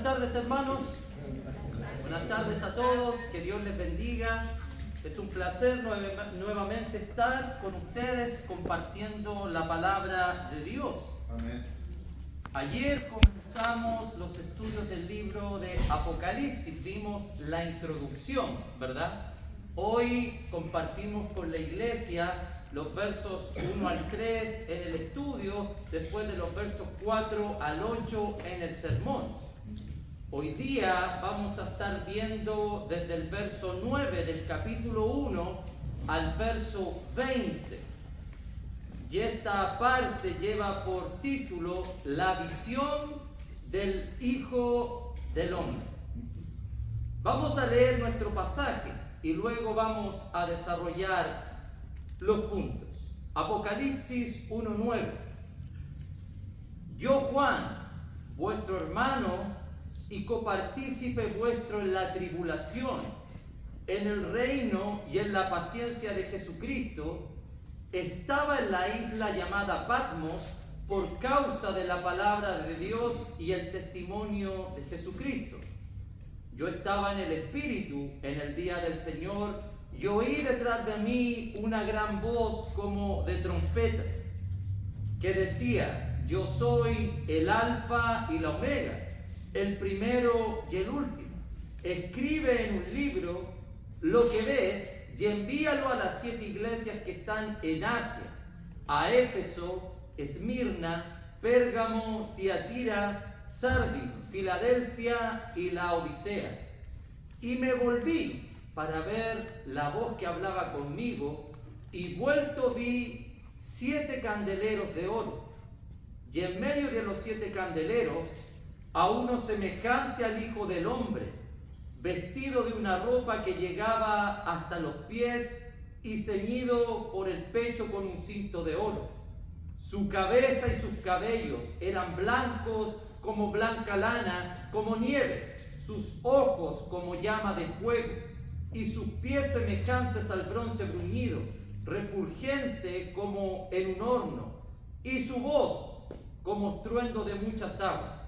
Buenas tardes, hermanos. Buenas tardes a todos. Que Dios les bendiga. Es un placer nuevamente estar con ustedes compartiendo la palabra de Dios. Amén. Ayer comenzamos los estudios del libro de Apocalipsis. Vimos la introducción, ¿verdad? Hoy compartimos con la iglesia los versos 1 al 3 en el estudio, después de los versos 4 al 8 en el sermón. Hoy día vamos a estar viendo desde el verso 9 del capítulo 1 al verso 20. Y esta parte lleva por título La visión del Hijo del Hombre. Vamos a leer nuestro pasaje y luego vamos a desarrollar los puntos. Apocalipsis 1:9. Yo, Juan, vuestro hermano y copartícipe vuestro en la tribulación, en el reino y en la paciencia de Jesucristo, estaba en la isla llamada Patmos por causa de la palabra de Dios y el testimonio de Jesucristo. Yo estaba en el Espíritu en el día del Señor y oí detrás de mí una gran voz como de trompeta que decía: yo soy el Alfa y la Omega, el primero y el último. Escribe en un libro lo que ves y envíalo a las 7 iglesias que están en Asia: a Éfeso, Esmirna, Pérgamo, Tiatira, Sardis, Filadelfia y la Odisea. Y me volví para ver la voz que hablaba conmigo, y vuelto vi 7 candeleros de oro, y en medio de los 7 candeleros a uno semejante al Hijo del Hombre, vestido de una ropa que llegaba hasta los pies y ceñido por el pecho con un cinto de oro. Su cabeza y sus cabellos eran blancos como blanca lana, como nieve, sus ojos como llama de fuego, y sus pies semejantes al bronce bruñido, refulgente como en un horno, y su voz como estruendo de muchas aguas.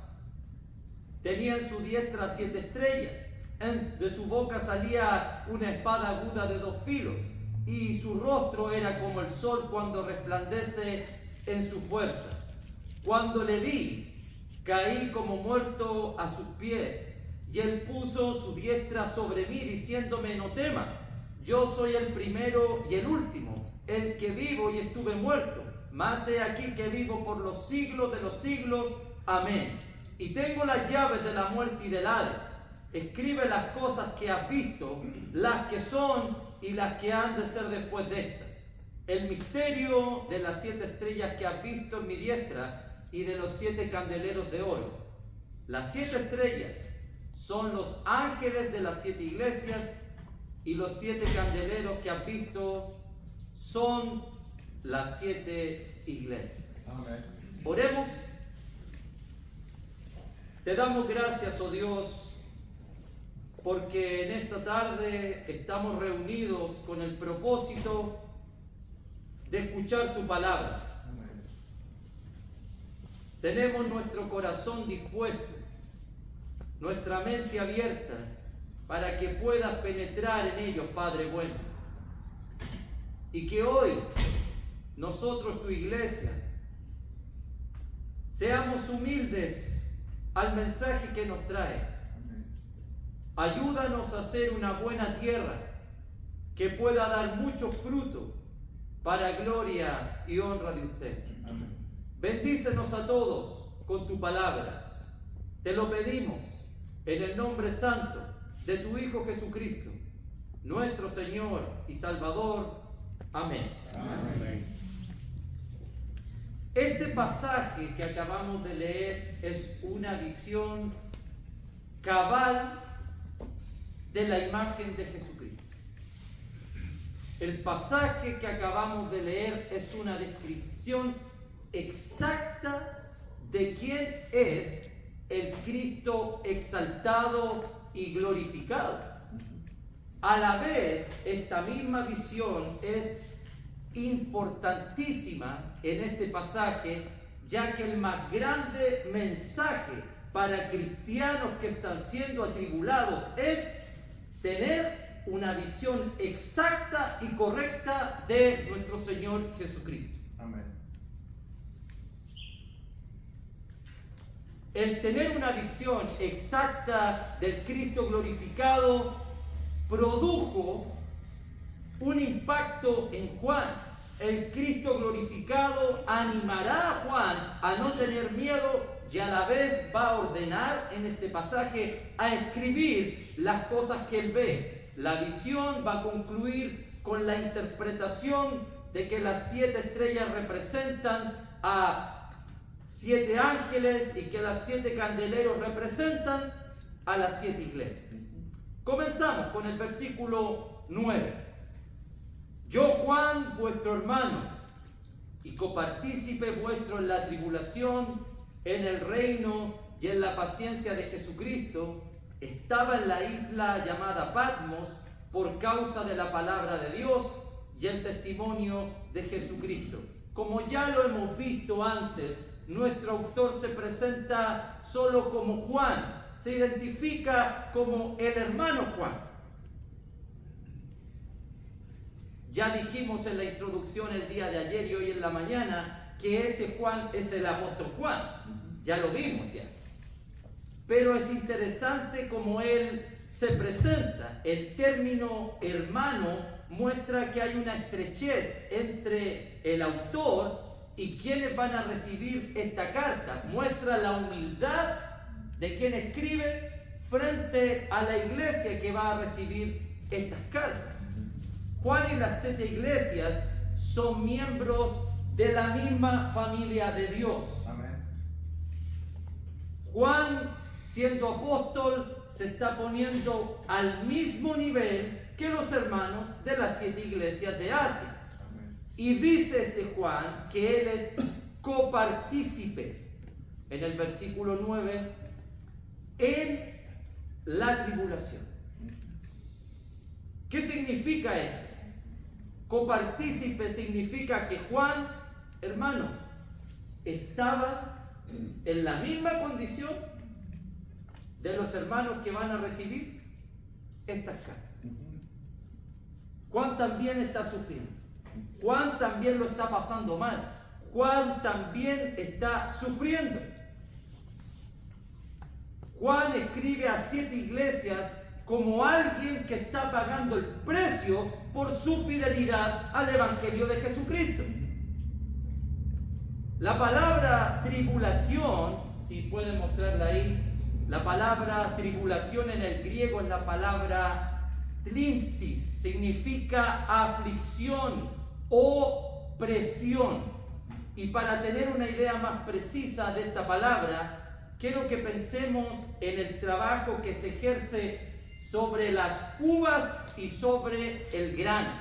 Tenía en su diestra 7 estrellas, de su boca salía una espada aguda de 2 filos, y su rostro era como el sol cuando resplandece en su fuerza. Cuando le vi, caí como muerto a sus pies, y él puso su diestra sobre mí, diciéndome: no temas, yo soy el primero y el último, el que vivo y estuve muerto, mas he aquí que vivo por los siglos de los siglos. Amén. Y tengo las llaves de la muerte y del Hades. Escribe las cosas que has visto, las que son y las que han de ser después de estas. El misterio de las 7 estrellas que has visto en mi diestra y de los 7 candeleros de oro. Las 7 estrellas son los ángeles de las 7 iglesias, y los 7 candeleros que has visto son las 7 iglesias. Amén. Oremos. Te damos gracias, oh Dios, porque en esta tarde estamos reunidos con el propósito de escuchar tu palabra. Amén. Tenemos nuestro corazón dispuesto, nuestra mente abierta, para que puedas penetrar en ellos, Padre bueno. Y que hoy nosotros, tu iglesia, seamos humildes al mensaje que nos traes. Ayúdanos a ser una buena tierra que pueda dar mucho fruto para gloria y honra de usted. Amén. Bendícenos a todos con tu palabra. Te lo pedimos en el nombre santo de tu Hijo Jesucristo, nuestro Señor y Salvador. Amén. Amén. Este pasaje que acabamos de leer es una visión cabal de la imagen de Jesucristo. El pasaje que acabamos de leer es una descripción exacta de quién es el Cristo exaltado y glorificado. A la vez, esta misma visión es importantísima en este pasaje, ya que el más grande mensaje para cristianos que están siendo atribulados es tener una visión exacta y correcta de nuestro Señor Jesucristo. Amén. El tener una visión exacta del Cristo glorificado produjo un impacto en Juan. El Cristo glorificado animará a Juan a no tener miedo y a la vez va a ordenar en este pasaje a escribir las cosas que él ve. La visión va a concluir con la interpretación de que las 7 estrellas representan a 7 ángeles y que las 7 candeleros representan a las 7 iglesias. Comenzamos con el versículo 9. Yo, Juan, vuestro hermano, y copartícipe vuestro en la tribulación, en el reino y en la paciencia de Jesucristo, estaba en la isla llamada Patmos por causa de la palabra de Dios y el testimonio de Jesucristo. Como ya lo hemos visto antes, nuestro autor se presenta solo como Juan, se identifica como el hermano Juan. Ya dijimos en la introducción el día de ayer y hoy en la mañana que este Juan es el apóstol Juan. Ya lo vimos ya. Pero es interesante cómo él se presenta. El término hermano muestra que hay una estrechez entre el autor y quienes van a recibir esta carta. Muestra la humildad de quien escribe frente a la iglesia que va a recibir estas cartas. Juan y las 7 iglesias son miembros de la misma familia de Dios. Amén. Juan, siendo apóstol, se está poniendo al mismo nivel que los hermanos de las 7 iglesias de Asia. Amén. Y dice este Juan que él es copartícipe, en el versículo 9, en la tribulación. ¿Qué significa esto? Copartícipe significa que Juan, hermano, estaba en la misma condición de los hermanos que van a recibir estas cartas. Juan también está sufriendo. Juan también lo está pasando mal. Juan también está sufriendo. Juan escribe a 7 iglesias como alguien que está pagando el precio por su fidelidad al Evangelio de Jesucristo. La palabra tribulación, si pueden mostrarla ahí, la palabra tribulación en el griego es la palabra tlimpsis, significa aflicción o presión. Y para tener una idea más precisa de esta palabra, quiero que pensemos en el trabajo que se ejerce sobre las uvas y sobre el grano.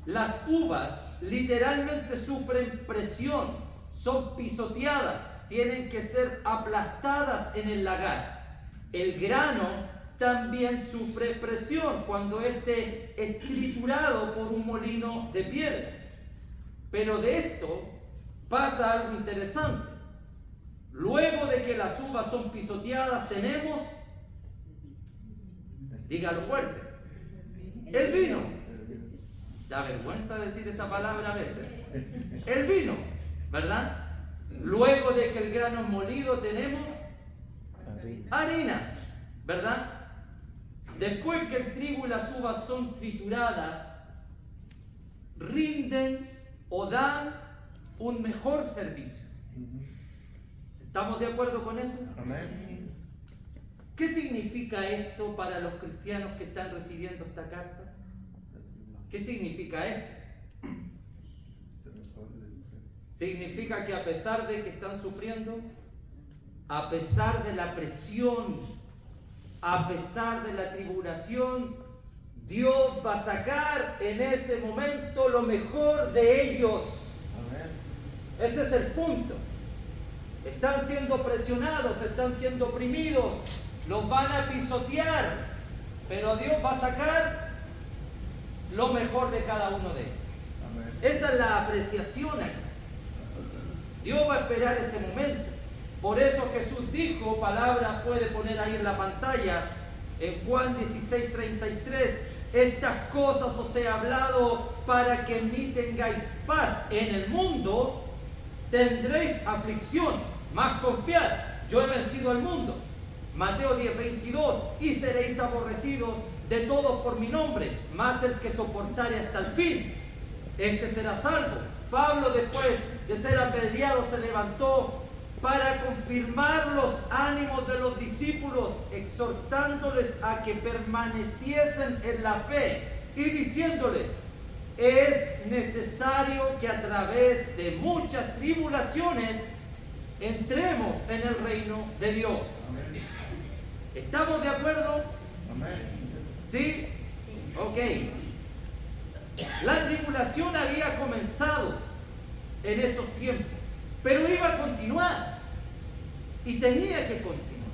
Las uvas literalmente sufren presión, son pisoteadas, tienen que ser aplastadas en el lagar. El grano también sufre presión cuando éste es triturado por un molino de piedra. Pero de esto pasa algo interesante. Luego de que las uvas son pisoteadas, tenemos, dígalo fuerte, el vino. Da vergüenza decir esa palabra a veces. El vino, ¿verdad? Luego de que el grano es molido, tenemos harina, ¿verdad? Después que el trigo y las uvas son trituradas, rinden o dan un mejor servicio. ¿Estamos de acuerdo con eso? Amén. ¿Qué significa esto para los cristianos que están recibiendo esta carta? ¿Qué significa esto? Significa que a pesar de que están sufriendo, a pesar de la presión, a pesar de la tribulación, Dios va a sacar en ese momento lo mejor de ellos. Amén. Ese es el punto. Están siendo presionados, están siendo oprimidos, los van a pisotear, pero Dios va a sacar lo mejor de cada uno de ellos. Amén. Esa es la apreciación aquí. Dios va a esperar ese momento. Por eso Jesús dijo, palabra puede poner ahí en la pantalla, en Juan 16:33, estas cosas os he hablado para que en mí tengáis paz. En el mundo tendréis aflicción, mas confiad, yo he vencido al mundo. Mateo 10:22, y seréis aborrecidos de todos por mi nombre, mas el que soportare hasta el fin, este será salvo. Pablo, después de ser apedreado, se levantó para confirmar los ánimos de los discípulos, exhortándoles a que permaneciesen en la fe y diciéndoles, es necesario que a través de muchas tribulaciones entremos en el reino de Dios. Amén. ¿Estamos de acuerdo? Amén. ¿Sí? Ok. La tribulación había comenzado en estos tiempos, pero iba a continuar y tenía que continuar.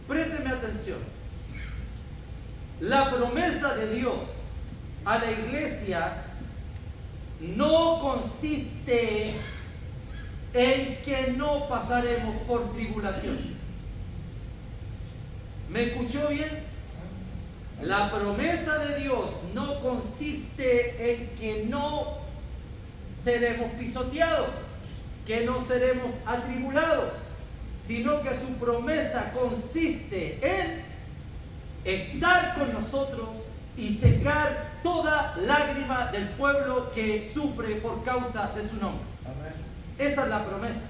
Présteme atención. La promesa de Dios a la iglesia no consiste en que no pasaremos por tribulación. ¿Me escuchó bien? La promesa de Dios no consiste en que no seremos pisoteados, que no seremos atribulados, sino que su promesa consiste en estar con nosotros y secar toda lágrima del pueblo que sufre por causa de su nombre. Amén. Esa es la promesa.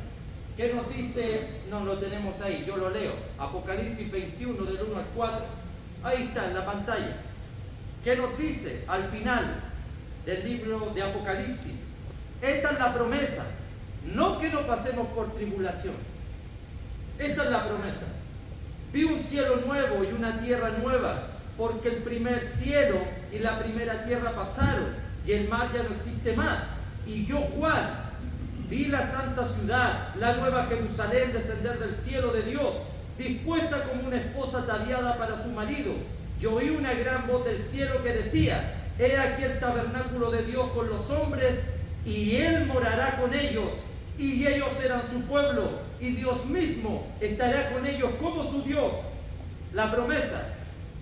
¿Qué nos dice? No lo tenemos ahí, yo lo leo. Apocalipsis 21 del 1 al 4. Ahí está en la pantalla. ¿Qué nos dice al final del libro de Apocalipsis? Esta es la promesa. No que no pasemos por tribulación. Esta es la promesa. Vi un cielo nuevo y una tierra nueva, porque el primer cielo y la primera tierra pasaron, y el mar ya no existe más. Y yo, Juan, vi la santa ciudad, la nueva Jerusalén, descender del cielo de Dios, dispuesta como una esposa ataviada para su marido. Yo oí una gran voz del cielo que decía, he aquí el tabernáculo de Dios con los hombres, y Él morará con ellos, y ellos serán su pueblo, y Dios mismo estará con ellos como su Dios. La promesa,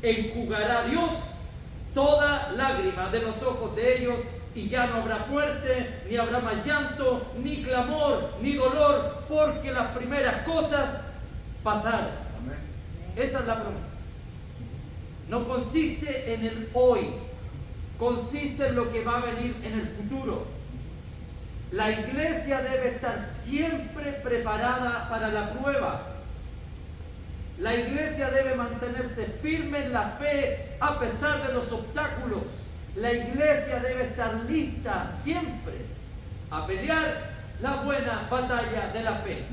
enjugará Dios toda lágrima de los ojos de ellos, y ya no habrá muerte, ni habrá más llanto, ni clamor, ni dolor, porque las primeras cosas pasaron. Amén. Esa es la promesa. No consiste en el hoy, consiste en lo que va a venir en el futuro. La iglesia debe estar siempre preparada para la prueba. La iglesia debe mantenerse firme en la fe a pesar de los obstáculos. La iglesia debe estar lista siempre a pelear la buena batalla de la fe.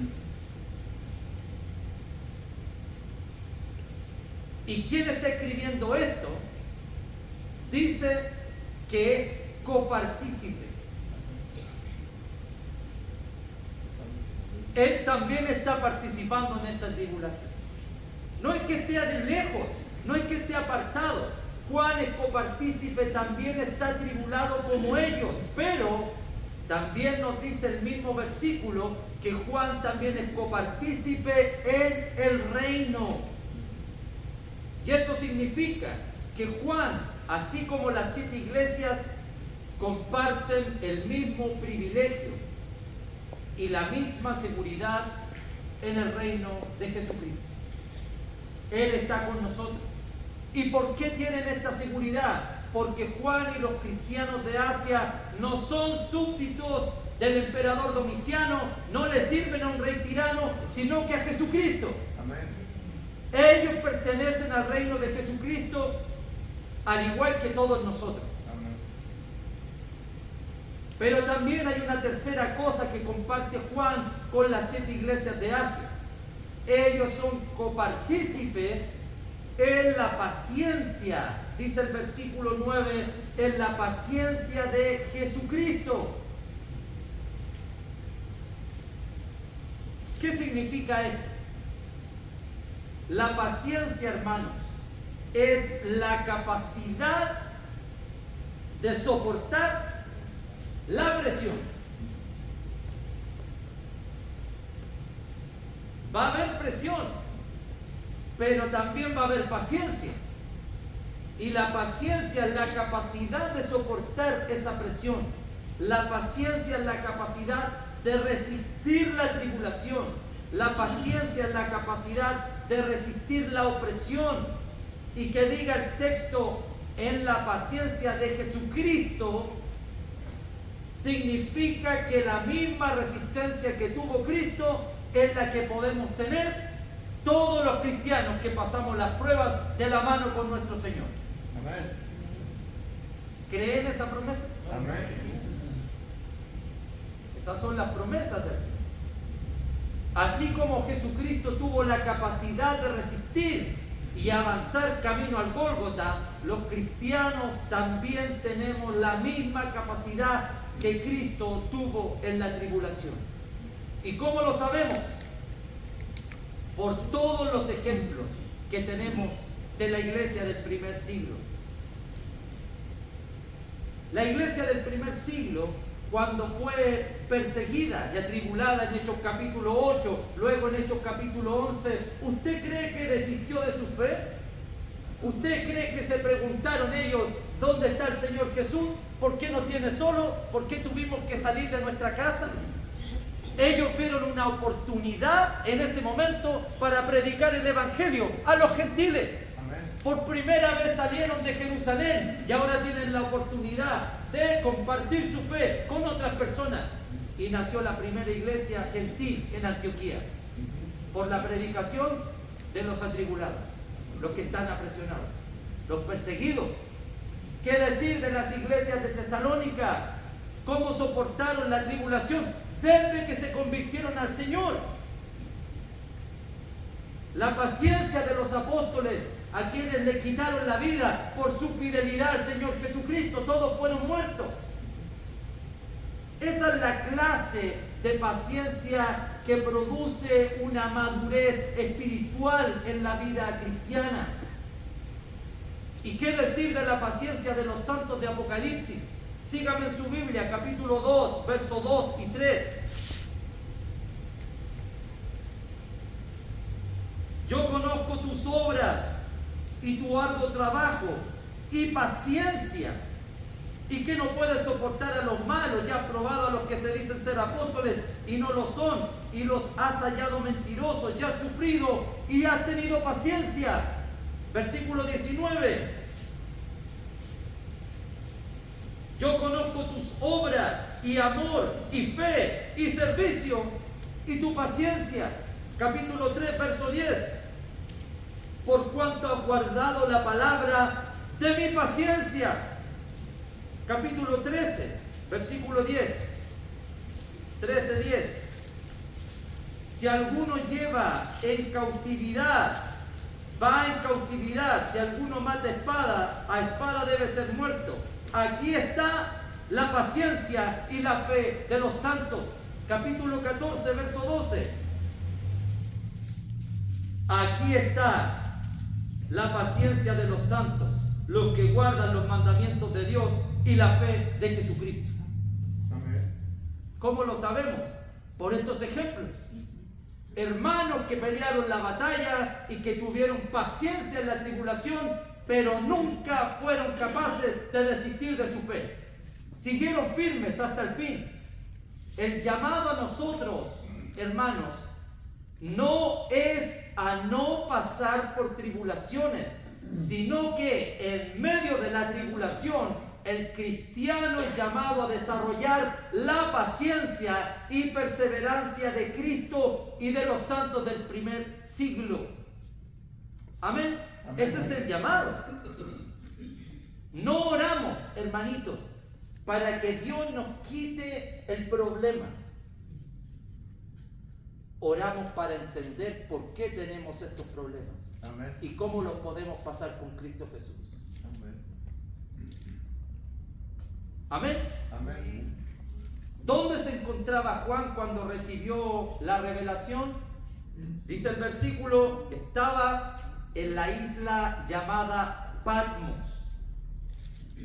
¿Y quién está escribiendo esto? Dice que es copartícipe. Él también está participando en esta tribulación. No es que esté de lejos, no es que esté apartado. Juan es copartícipe, también está atribulado como ellos, pero también nos dice el mismo versículo que Juan también es copartícipe en el reino. Y esto significa que Juan, así como las 7 iglesias, comparten el mismo privilegio y la misma seguridad en el reino de Jesucristo. Él está con nosotros. ¿Y por qué tienen esta seguridad? Porque Juan y los cristianos de Asia no son súbditos del emperador Domiciano, no le sirven a un rey tirano, sino que a Jesucristo. Amén. Ellos pertenecen al reino de Jesucristo, al igual que todos nosotros. Amén. Pero también hay una tercera cosa que comparte Juan con las 7 iglesias de Asia. Ellos son copartícipes en la paciencia, dice el versículo 9, en la paciencia de Jesucristo. ¿Qué significa esto? La paciencia, hermanos, es la capacidad de soportar la presión, Va a haber presión, pero también va a haber paciencia. Y la paciencia es la capacidad de soportar esa presión. La paciencia es la capacidad de resistir la tribulación. La paciencia es la capacidad de resistir la opresión. Y que diga el texto, en la paciencia de Jesucristo, significa que la misma resistencia que tuvo Cristo es la que podemos tener todos los cristianos que pasamos las pruebas de la mano con nuestro Señor. Amén. ¿Creen esa promesa? Amén. Esas son las promesas del Señor. Así como Jesucristo tuvo la capacidad de resistir y avanzar camino al Gólgota, los cristianos también tenemos la misma capacidad que Cristo tuvo en la tribulación. ¿Y cómo lo sabemos? Por todos los ejemplos que tenemos de la iglesia del primer siglo. La iglesia del primer siglo, cuando fue perseguida y atribulada en Hechos capítulo 8, luego en Hechos capítulo 11, ¿usted cree que desistió de su fe? ¿Usted cree que se preguntaron ellos, ¿dónde está el Señor Jesús? ¿Por qué nos tiene solo? ¿Por qué tuvimos que salir de nuestra casa? Ellos vieron una oportunidad en ese momento para predicar el Evangelio a los gentiles. Por primera vez salieron de Jerusalén y ahora tienen la oportunidad de compartir su fe con otras personas. Y nació la primera iglesia gentil en Antioquía por la predicación de los atribulados, los que están apresionados, los perseguidos. ¿Qué decir de las iglesias de Tesalónica? ¿Cómo soportaron la tribulación desde que se convirtieron al Señor? La paciencia de los apóstoles, a quienes le quitaron la vida por su fidelidad al Señor Jesucristo, todos fueron muertos. Esa es la clase de paciencia que produce una madurez espiritual en la vida cristiana. ¿Y qué decir de la paciencia de los santos de Apocalipsis? Sígame en su Biblia, capítulo 2, versos 2 y 3. Yo conozco tus obras y tu arduo trabajo y paciencia, y que no puedes soportar a los malos, ya has probado a los que se dicen ser apóstoles y no lo son, y los has hallado mentirosos, ya has sufrido y has tenido paciencia. Versículo 19. Yo conozco tus obras y amor y fe y servicio y tu paciencia. Capítulo 3, verso 10. Por cuanto has guardado la palabra de mi paciencia. Capítulo 13, versículo 10. 13, 10. Si alguno lleva en cautividad, va en cautividad. Si alguno mata a espada debe ser muerto. Aquí está la paciencia y la fe de los santos. Capítulo 14, verso 12. Aquí está la paciencia de los santos, los que guardan los mandamientos de Dios y la fe de Jesucristo. Amén. ¿Cómo lo sabemos? Por estos ejemplos. Hermanos que pelearon la batalla y que tuvieron paciencia en la tribulación, pero nunca fueron capaces de desistir de su fe. Siguieron firmes hasta el fin. El llamado a nosotros, hermanos, no es a no pasar por tribulaciones, sino que en medio de la tribulación el cristiano es llamado a desarrollar la paciencia y perseverancia de Cristo y de los santos del primer siglo. Amén. Amén. Ese es el llamado. No oramos, hermanitos, para que Dios nos quite el problema. Oramos para entender por qué tenemos estos problemas. Amén. Y cómo los podemos pasar con Cristo Jesús. Amén. Amén. Amén. ¿Dónde se encontraba Juan cuando recibió la revelación? Dice el versículo, estaba en la isla llamada Patmos.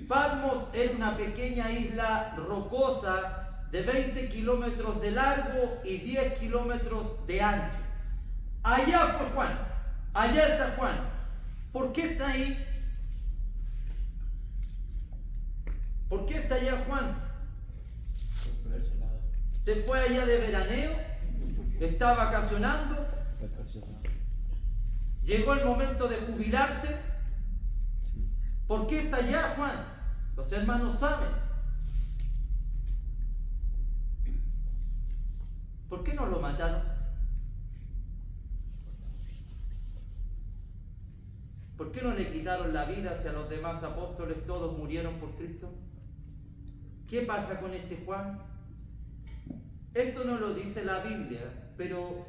Patmos era una pequeña isla rocosa de 20 kilómetros de largo y 10 kilómetros de ancho. Allá fue Juan, allá está Juan. ¿Por qué está ahí? ¿Por qué está allá Juan? ¿Se fue allá de veraneo? ¿Está vacacionando? ¿Llegó el momento de jubilarse? ¿Por qué está allá Juan? Los hermanos saben. ¿Por qué no lo mataron? ¿Por qué no le quitaron la vida si a los demás apóstoles todos murieron por Cristo? ¿Qué pasa con este Juan? Esto no lo dice la Biblia, pero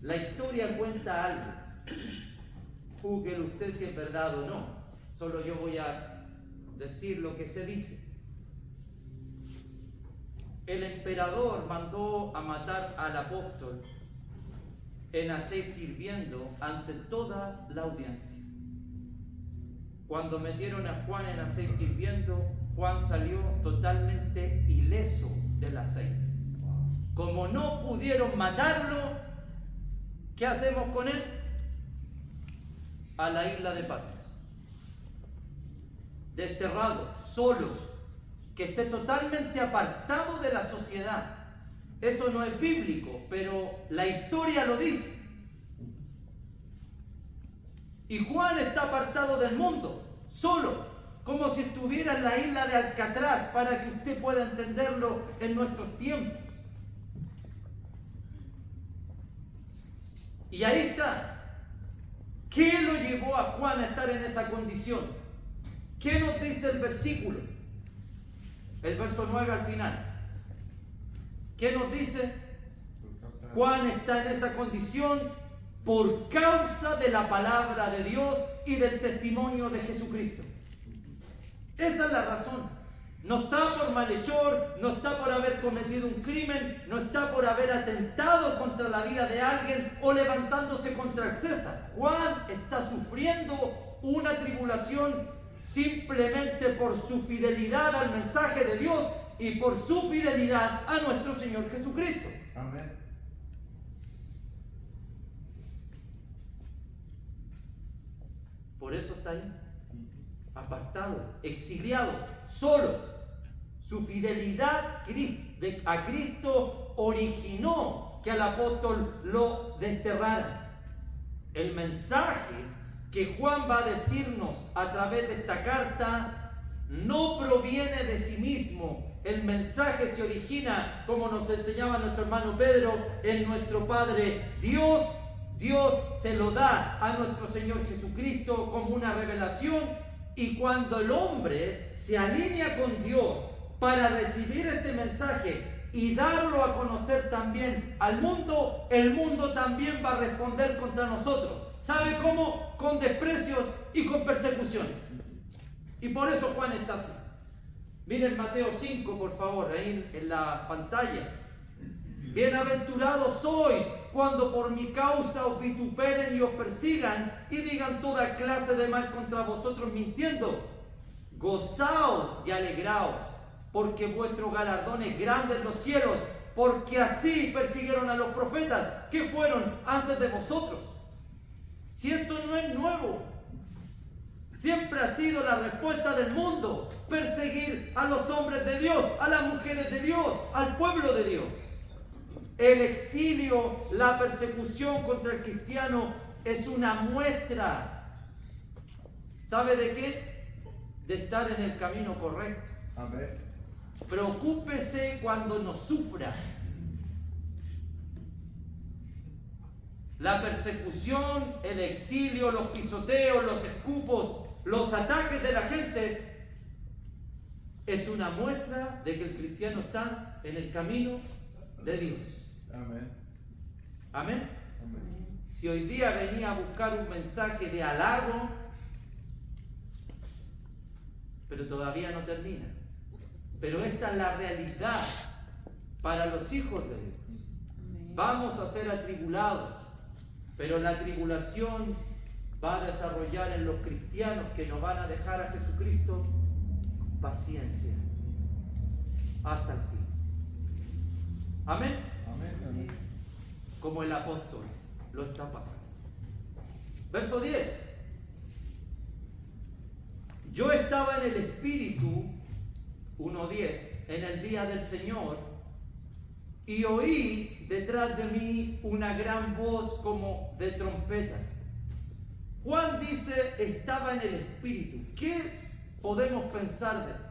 la historia cuenta algo. Júguelo usted si es verdad o no. Solo yo voy a decir lo que se dice. El emperador mandó a matar al apóstol en aceite hirviendo ante toda la audiencia. Cuando metieron a Juan en aceite hirviendo, Juan salió totalmente ileso del aceite. Como no pudieron matarlo, ¿qué hacemos con él? A la isla de Patmos. Desterrado, solo, que esté totalmente apartado de la sociedad. Eso no es bíblico, pero la historia lo dice. Y Juan está apartado del mundo, solo, como si estuviera en la isla de Alcatraz, para que usted pueda entenderlo en nuestros tiempos. Y ahí está. ¿Qué lo llevó a Juan a estar en esa condición? ¿Qué nos dice el versículo? El verso 9 al final. ¿Qué nos dice? Juan está en esa condición por causa de la palabra de Dios y del testimonio de Jesucristo. Esa es la razón. No está por malhechor, no está por haber cometido un crimen, no está por haber atentado contra la vida de alguien o levantándose contra el César. Juan está sufriendo una tribulación simplemente por su fidelidad al mensaje de Dios y por su fidelidad a nuestro Señor Jesucristo. Amén. Por eso está ahí, apartado, exiliado, solo. Su fidelidad a Cristo originó que al apóstol lo desterrara. El mensaje que Juan va a decirnos a través de esta carta no proviene de sí mismo. El mensaje se origina, como nos enseñaba nuestro hermano Pedro, en nuestro Padre Dios. Dios se lo da a nuestro Señor Jesucristo como una revelación, y cuando el hombre se alinea con Dios para recibir este mensaje y darlo a conocer también al mundo, el mundo también va a responder contra nosotros. ¿Sabe cómo? Con desprecios y con persecuciones. Y por eso Juan está así. Miren Mateo 5, por favor, ahí en la pantalla. Bienaventurados sois cuando por mi causa os vituperen y os persigan y digan toda clase de mal contra vosotros mintiendo. Gozaos y alegraos, porque vuestro galardón es grande en los cielos, porque así persiguieron a los profetas que fueron antes de vosotros. Si esto no es nuevo, siempre ha sido la respuesta del mundo: perseguir a los hombres de Dios, a las mujeres de Dios, al pueblo de Dios. El exilio, la persecución contra el cristiano es una muestra. ¿Sabe de qué? De estar en el camino correcto. Amén. Preocúpese cuando nos sufra. La persecución, el exilio, los pisoteos, los escupos, los ataques de la gente es una muestra de que el cristiano está en el camino de Dios. Amén. Amén. Amén. Si hoy día venía a buscar un mensaje de halago, pero todavía no termina. Pero esta es la realidad para los hijos de Dios. Vamos a ser atribulados, pero la tribulación va a desarrollar en los cristianos que no van a dejar a Jesucristo paciencia hasta el fin. Amén. Amén. Amén. como el apóstol lo está pasando. Verso 10. Yo estaba en el Espíritu, 1:10, en el día del Señor, y oí detrás de mí una gran voz como de trompeta. Juan dice, estaba en el Espíritu. ¿Qué podemos pensar de esto?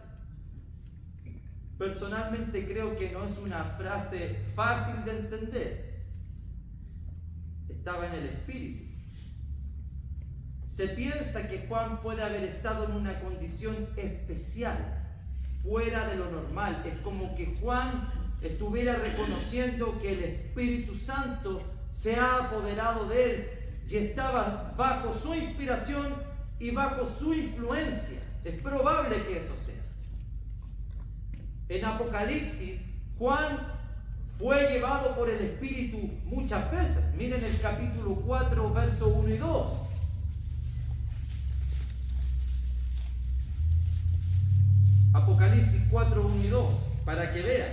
Personalmente creo que no es una frase fácil de entender. Estaba en el Espíritu. Se piensa que Juan puede haber estado en una condición especial, fuera de lo normal. Es como que Juan estuviera reconociendo que el Espíritu Santo se ha apoderado de él y estaba bajo su inspiración y bajo su influencia. Es probable que eso sea. En Apocalipsis, Juan fue llevado por el Espíritu muchas veces. Miren el capítulo 4, versos 1 y 2. Apocalipsis 4, 1 y 2, para que vean.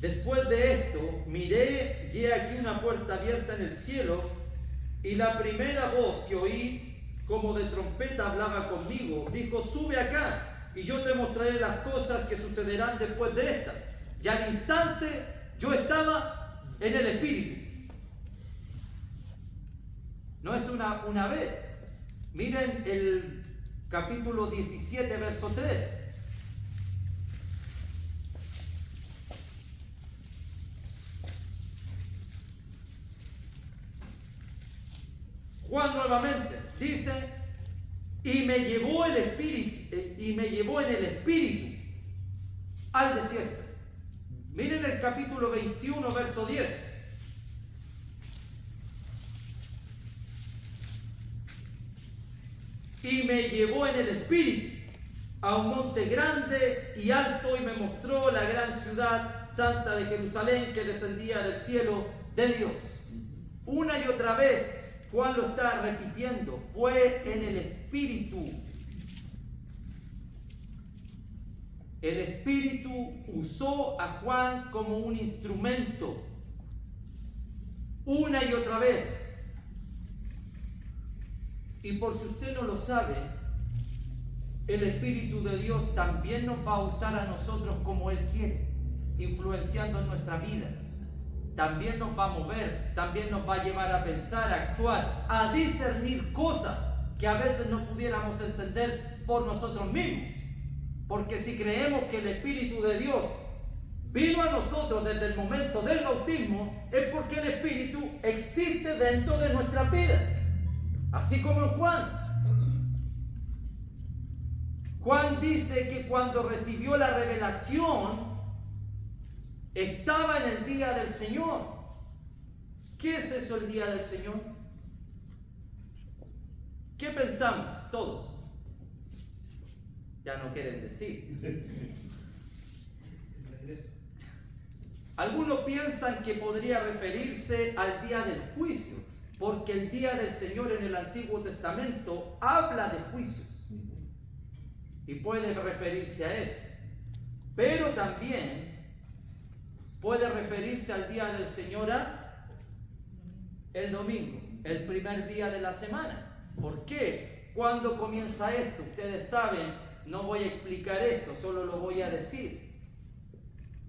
Después de esto, miré y he aquí una puerta abierta en el cielo, y la primera voz que oí, como de trompeta, hablaba conmigo. Dijo, sube acá, y yo te mostraré las cosas que sucederán después de estas. Y al instante yo estaba en el Espíritu. No es una vez. Miren el capítulo 17, verso 3. Juan nuevamente dice, y me llevó el Espíritu, y me llevó en el Espíritu al desierto. Miren el capítulo 21, verso 10. Y me llevó en el Espíritu a un monte grande y alto, y me mostró la gran ciudad santa de Jerusalén, que descendía del cielo de Dios. Una y otra vez Juan lo está repitiendo, fue en el Espíritu. El Espíritu usó a Juan como un instrumento, una y otra vez. Y por si usted no lo sabe, el Espíritu de Dios también nos va a usar a nosotros como Él quiere, influenciando en nuestra vida. También nos va a mover, también nos va a llevar a pensar, a actuar, a discernir cosas que a veces no pudiéramos entender por nosotros mismos. Porque si creemos que el Espíritu de Dios vino a nosotros desde el momento del bautismo, es porque el Espíritu existe dentro de nuestras vidas. Así como en Juan. Juan dice que cuando recibió la revelación, estaba en el día del Señor. ¿Qué es eso, el día del Señor? ¿Qué pensamos todos? Ya no quieren decir. Algunos piensan que podría referirse al día del juicio, porque el día del Señor en el Antiguo Testamento habla de juicios y puede referirse a eso. Pero también puede referirse al día del Señor a el domingo, el primer día de la semana. ¿Por qué? ¿Cuándo comienza esto? Ustedes saben, no voy a explicar esto, solo lo voy a decir.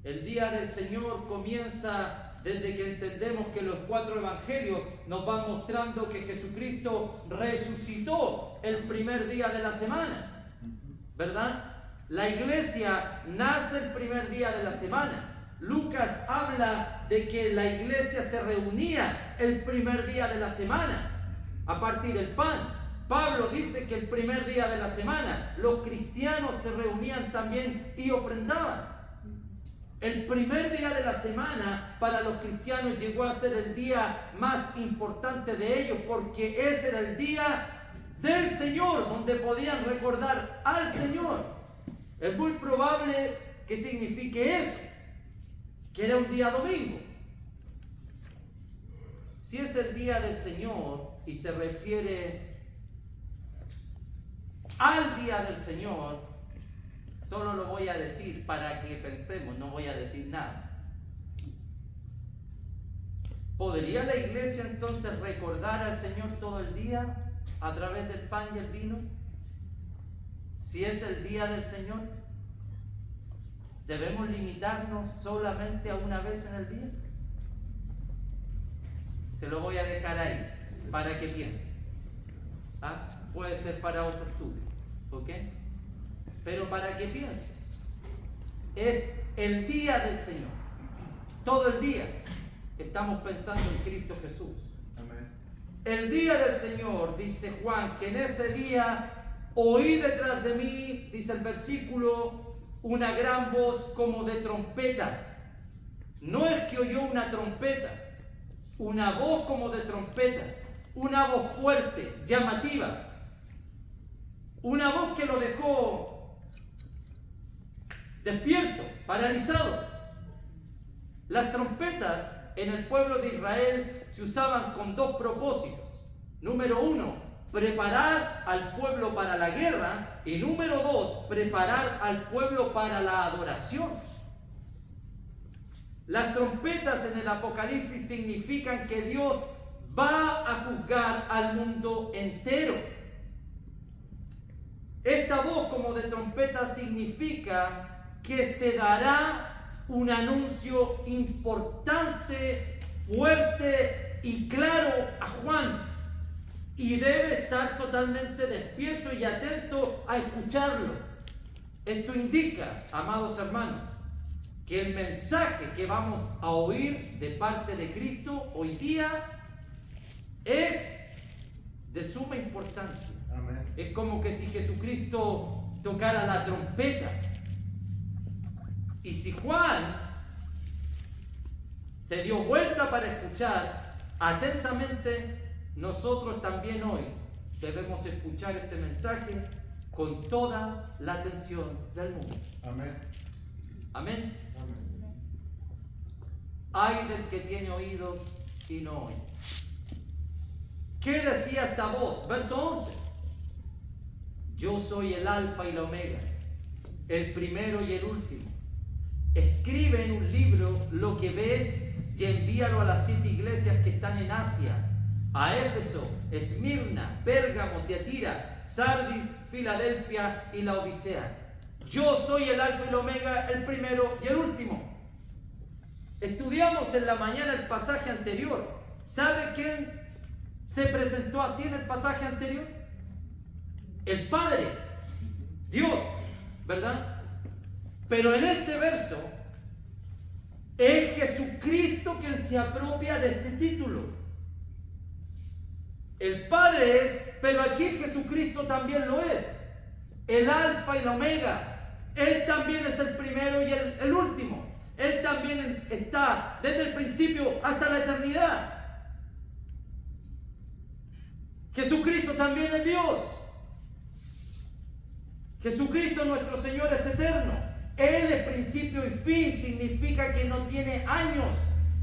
El día del Señor comienza desde que entendemos que los 4 evangelios nos van mostrando que Jesucristo resucitó el primer día de la semana, ¿verdad? La iglesia nace el primer día de la semana. Lucas habla de que la iglesia se reunía el primer día de la semana a partir del pan. Pablo dice que el primer día de la semana los cristianos se reunían también y ofrendaban. El primer día de la semana para los cristianos llegó a ser el día más importante de ellos, porque ese era el día del Señor, donde podían recordar al Señor. Es muy probable que signifique eso, que era un día domingo. Si es el día del Señor y se refiere al día del Señor, solo lo voy a decir para que pensemos, no voy a decir nada. ¿Podría la iglesia entonces recordar al Señor todo el día a través del pan y el vino? Si es el día del Señor, ¿debemos limitarnos solamente a una vez en el día? Se lo voy a dejar ahí para que piense. Puede ser para otro estudio, ¿ok? Pero para que piense. Es el día del Señor. Todo el día estamos pensando en Cristo Jesús. Amén. El día del Señor, dice Juan, que en ese día oí detrás de mí, dice el versículo, una gran voz como de trompeta. No es que oyó una trompeta, una voz como de trompeta, una voz fuerte, llamativa, una voz que lo dejó despierto, paralizado. Las trompetas en el pueblo de Israel se usaban con dos propósitos. Número uno, preparar al pueblo para la guerra, y número dos, preparar al pueblo para la adoración. Las trompetas en el Apocalipsis significan que Dios va a juzgar al mundo entero. Esta voz como de trompeta significa que se dará un anuncio importante, fuerte y claro a Juan, y debe estar totalmente despierto y atento a escucharlo. Esto indica, amados hermanos, que el mensaje que vamos a oír de parte de Cristo hoy día es de suma importancia. Amén. Es como que si Jesucristo tocara la trompeta. Y si Juan se dio vuelta para escuchar atentamente, nosotros también hoy debemos escuchar este mensaje con toda la atención del mundo. Amén. Amén. Amén. Ay del que tiene oídos y no oye. ¿Qué decía esta voz? Verso 11. Yo soy el alfa y la omega, el primero y el último. Escribe en un libro lo que ves y envíalo a las 7 iglesias que están en Asia: a Éfeso, Esmirna, Pérgamo, Tiatira, Sardis, Filadelfia y la Odisea. Yo soy el alfa y el omega, el primero y el último. Estudiamos en la mañana el pasaje anterior. ¿Sabe quién se presentó así en el pasaje anterior? El Padre, Dios, ¿verdad? Pero en este verso es Jesucristo quien se apropia de este título. El Padre es, pero aquí Jesucristo también lo es. El alfa y la omega. Él también es el primero y el último. Él también está desde el principio hasta la eternidad. Jesucristo también es Dios. Jesucristo nuestro Señor es eterno. Él es principio y fin, significa que no tiene años.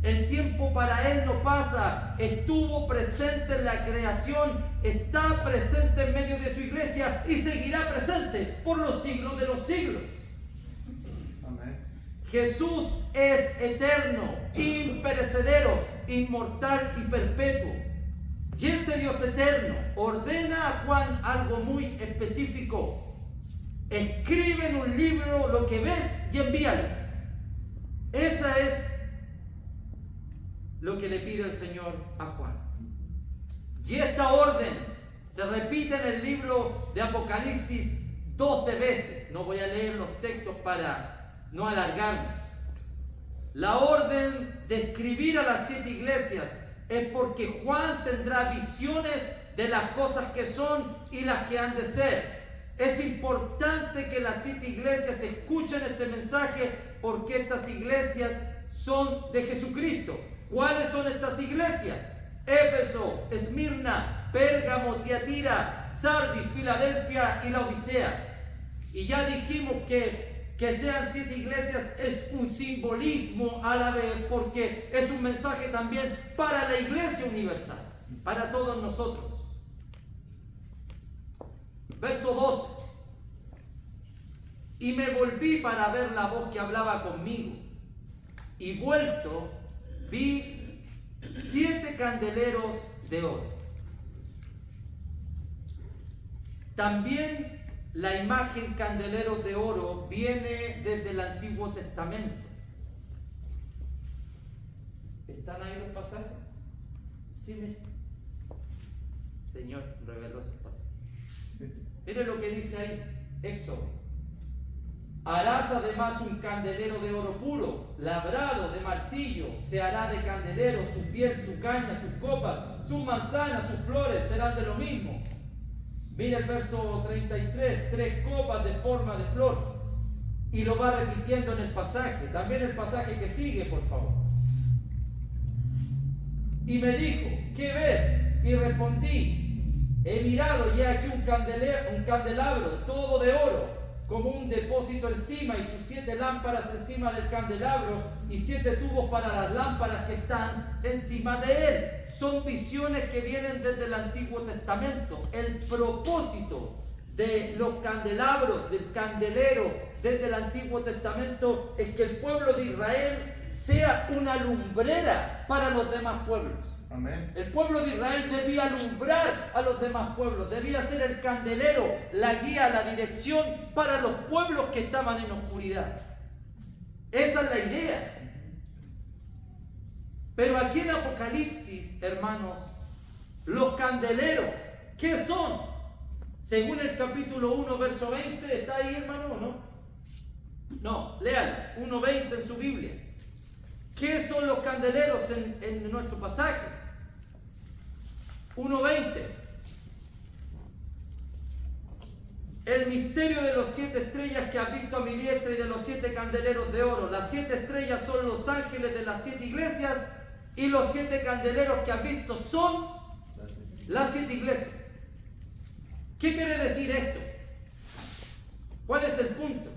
El tiempo para Él no pasa. Estuvo presente en la creación, está presente en medio de su iglesia y seguirá presente por los siglos de los siglos. Amén. Jesús es eterno, imperecedero, inmortal y perpetuo. Y este Dios eterno ordena a Juan algo muy específico. Escribe en un libro lo que ves y envíalo. Esa es lo que le pide el Señor a Juan. Y esta orden se repite en el libro de Apocalipsis 12 veces. No voy a leer los textos para no alargarme. La orden de escribir a las 7 iglesias es porque Juan tendrá visiones de las cosas que son y las que han de ser. Es importante que las 7 iglesias escuchen este mensaje porque estas iglesias son de Jesucristo. ¿Cuáles son estas iglesias? Éfeso, Esmirna, Pérgamo, Tiatira, Sardis, Filadelfia y la Odisea. Y ya dijimos que sean 7 iglesias es un simbolismo a la vez, porque es un mensaje también para la iglesia universal, para todos nosotros. Verso 12. Y me volví para ver la voz que hablaba conmigo, y vuelto vi 7 candeleros de oro. También la imagen candeleros de oro viene desde el Antiguo Testamento. ¿Están ahí los pasajes? Sí, Señor reveló esos pasajes. Mire lo que dice ahí, Éxodo. Harás además un candelero de oro puro, labrado de martillo, se hará de candelero, su piel, su caña, sus copas, sus manzanas, sus flores serán de lo mismo. Mira el verso 33, 3 copas de forma de flor. Y lo va repitiendo en el pasaje. También el pasaje que sigue, por favor. Y me dijo, ¿qué ves? Y respondí, he mirado ya aquí un candelabro todo de oro, como un depósito encima, y sus 7 lámparas encima del candelabro, y 7 tubos para las lámparas que están encima de él. Son visiones que vienen desde el Antiguo Testamento. El propósito de los candelabros, del candelero, desde el Antiguo Testamento, es que el pueblo de Israel sea una lumbrera para los demás pueblos. Amén. El pueblo de Israel debía alumbrar a los demás pueblos, debía ser el candelero, la guía, la dirección para los pueblos que estaban en oscuridad. Esa es la idea. Pero aquí en Apocalipsis, hermanos, los candeleros, ¿qué son? Según el capítulo 1, verso 20, ¿está ahí, hermano, o no? No, léalo, 1:20 en su Biblia. ¿Qué son los candeleros en nuestro pasaje? 1:20. El misterio de los 7 estrellas que has visto a mi diestra y de los 7 candeleros de oro. Las 7 estrellas son los ángeles de las 7 iglesias, y los 7 candeleros que has visto son las 7 iglesias. ¿Qué quiere decir esto? ¿Cuál es el punto?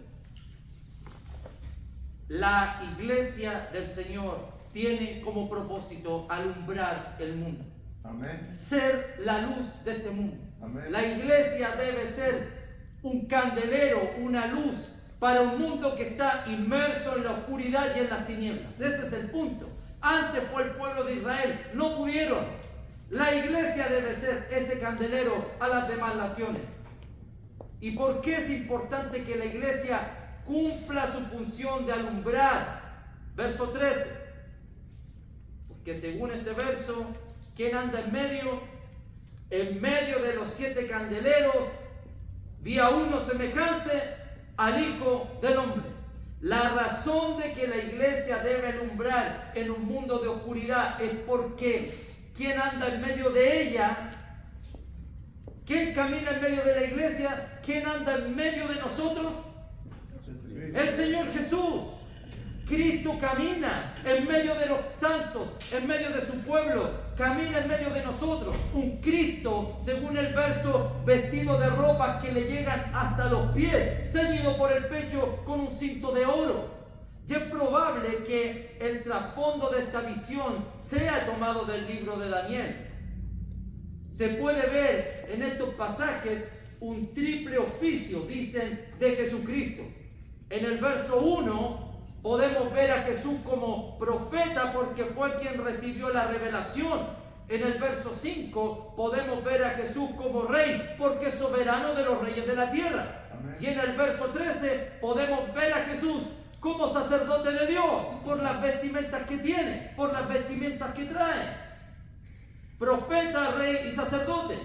La iglesia del Señor tiene como propósito alumbrar el mundo. Amén. Ser la luz de este mundo. Amén. La iglesia debe ser un candelero, una luz para un mundo que está inmerso en la oscuridad y en las tinieblas. Ese es el punto. Antes fue el pueblo de Israel, no pudieron. La iglesia debe ser ese candelero a las demás naciones. ¿Y por qué es importante que la iglesia cumpla su función de alumbrar? Verso 13. Porque según este verso, ¿quién anda en medio? En medio de los 7 candeleros, vi a uno semejante al Hijo del Hombre. La razón de que la iglesia debe alumbrar en un mundo de oscuridad es porque ¿quién anda en medio de ella? ¿Quién camina en medio de la iglesia? ¿Quién anda en medio de nosotros? El Señor Jesús. Cristo camina en medio de los santos, en medio de su pueblo, camina en medio de nosotros. Un Cristo, según el verso, vestido de ropas que le llegan hasta los pies, ceñido por el pecho con un cinto de oro. Y es probable que el trasfondo de esta visión sea tomado del libro de Daniel. Se puede ver en estos pasajes un triple oficio, dicen, de Jesucristo. En el verso 1 podemos ver a Jesús como profeta porque fue quien recibió la revelación. En el verso 5 podemos ver a Jesús como rey porque es soberano de los reyes de la tierra. Amén. Y en el verso 13 podemos ver a Jesús como sacerdote de Dios por las vestimentas que tiene, por las vestimentas que trae. Profeta, rey y sacerdote.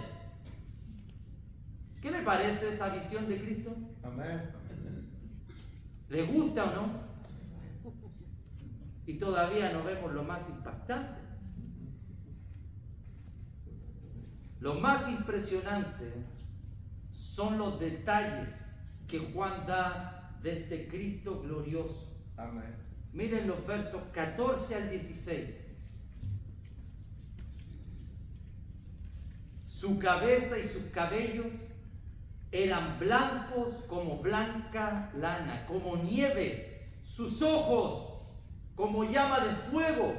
¿Qué le parece esa visión de Cristo? Amén. ¿Le gusta o no? Y todavía no vemos lo más impactante. Lo más impresionante son los detalles que Juan da de este Cristo glorioso. Amén. Miren los versos 14 al 16. Su cabeza y sus cabellos eran blancos como blanca lana, como nieve. Sus ojos como llama de fuego,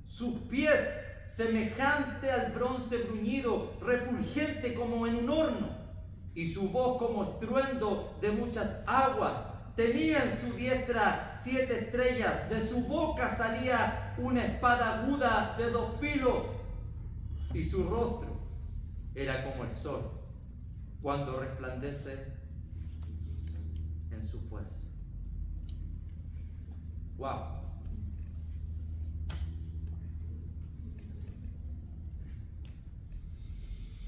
sus pies semejante al bronce bruñido, refulgente como en un horno, y su voz como estruendo de muchas aguas. tenía en su diestra 7 estrellas, de su boca salía una espada aguda de 2 filos, y su rostro era como el sol cuando resplandece en su fuerza. ¡Wow!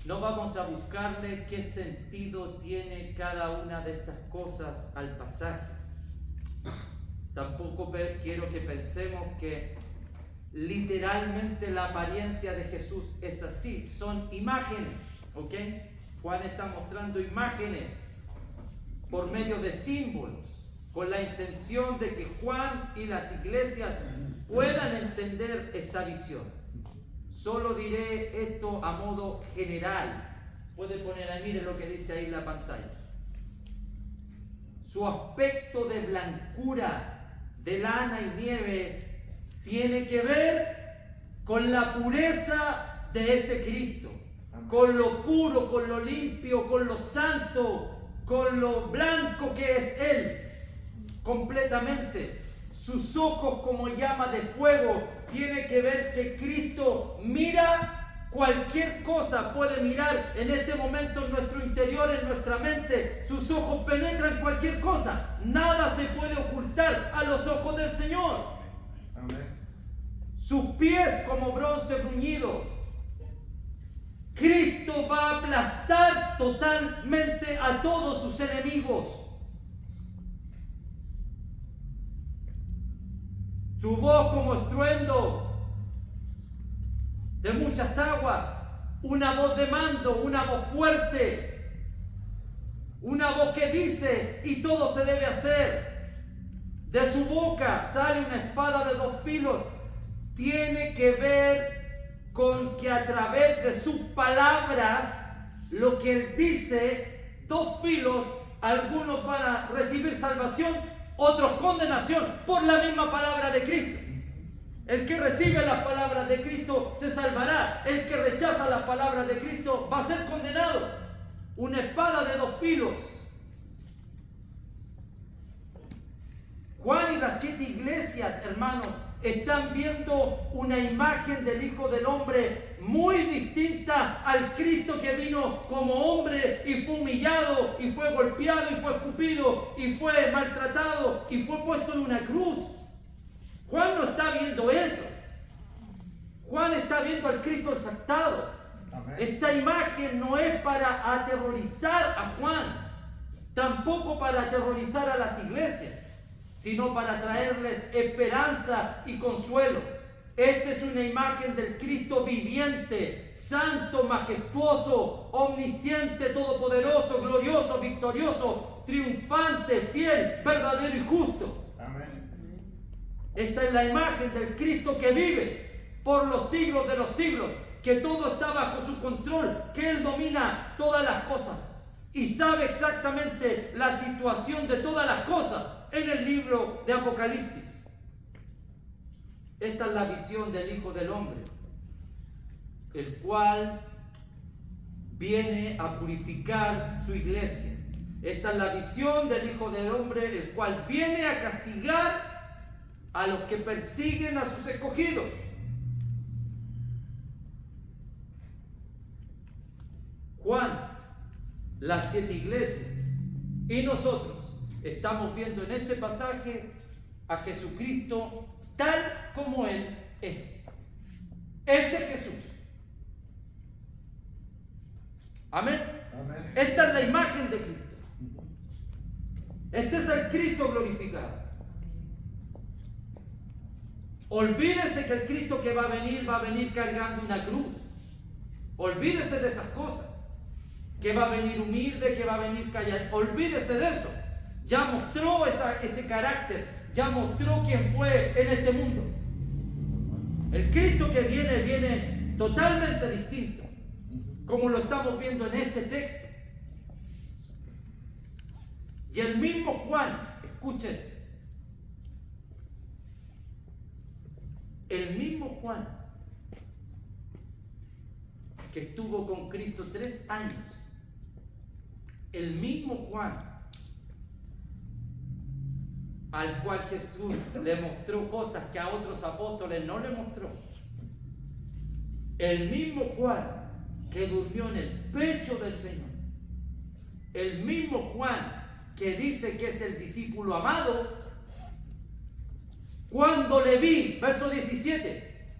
No vamos a buscarle qué sentido tiene cada una de estas cosas al pasaje. Tampoco quiero que pensemos que literalmente la apariencia de Jesús es así. Son imágenes, ¿ok? Juan está mostrando imágenes por medio de símbolos, con la intención de que Juan y las iglesias puedan entender esta visión. Solo diré esto a modo general. Puede poner ahí, miren lo que dice ahí en la pantalla. Su aspecto de blancura, de lana y nieve, tiene que ver con la pureza de este Cristo, con lo puro, con lo limpio, con lo santo, con lo blanco que es Él, completamente. Sus ojos como llama de fuego, tiene que ver que Cristo mira cualquier cosa, puede mirar en este momento en nuestro interior, en nuestra mente. Sus ojos penetran cualquier cosa, nada se puede ocultar a los ojos del Señor. Amén. Sus pies como bronce bruñido. Cristo va a aplastar totalmente a todos sus enemigos. Su voz como estruendo de muchas aguas, una voz de mando, una voz fuerte, una voz que dice y todo se debe hacer. De su boca sale una espada de 2 filos. Tiene que ver con que a través de sus palabras, lo que Él dice, 2 filos, algunos van a recibir salvación, otros condenación por la misma palabra de Cristo. El que recibe las palabras de Cristo se salvará. El que rechaza las palabras de Cristo va a ser condenado. Una espada de 2 filos. Juan y las 7 iglesias, hermanos, están viendo una imagen del Hijo del Hombre muy distinta al Cristo que vino como hombre y fue humillado y fue golpeado y fue escupido y fue maltratado y fue puesto en una cruz. Juan no está viendo eso. Juan está viendo al Cristo exaltado. Amén. Esta imagen no es para aterrorizar a Juan, tampoco para aterrorizar a las iglesias, sino para traerles esperanza y consuelo. Esta es una imagen del Cristo viviente, santo, majestuoso, omnisciente, todopoderoso, glorioso, victorioso, triunfante, fiel, verdadero y justo. Amén. Esta es la imagen del Cristo que vive por los siglos de los siglos, que todo está bajo su control, que Él domina todas las cosas y sabe exactamente la situación de todas las cosas en el libro de Apocalipsis. Esta es la visión del Hijo del Hombre, el cual viene a purificar su iglesia. Esta es la visión del Hijo del Hombre, el cual viene a castigar a los que persiguen a sus escogidos. Juan, las 7 iglesias y nosotros estamos viendo en este pasaje a Jesucristo tal como Él es. Este es Jesús. Amén. Amén. Esta es la imagen de Cristo. Este es el Cristo glorificado. Olvídese que el Cristo que va a venir cargando una cruz. Olvídese de esas cosas. Que va a venir humilde, que va a venir callado. Olvídese de eso. Ya mostró ese carácter. Ya mostró quién fue en este mundo. El Cristo que viene totalmente distinto, como lo estamos viendo en este texto. Y el mismo Juan, escuchen, el mismo Juan que estuvo con Cristo 3 años, el mismo Juan al cual Jesús le mostró cosas que a otros apóstoles no le mostró. El mismo Juan que durmió en el pecho del Señor. El mismo Juan que dice que es el discípulo amado. Cuando le vi, verso 17,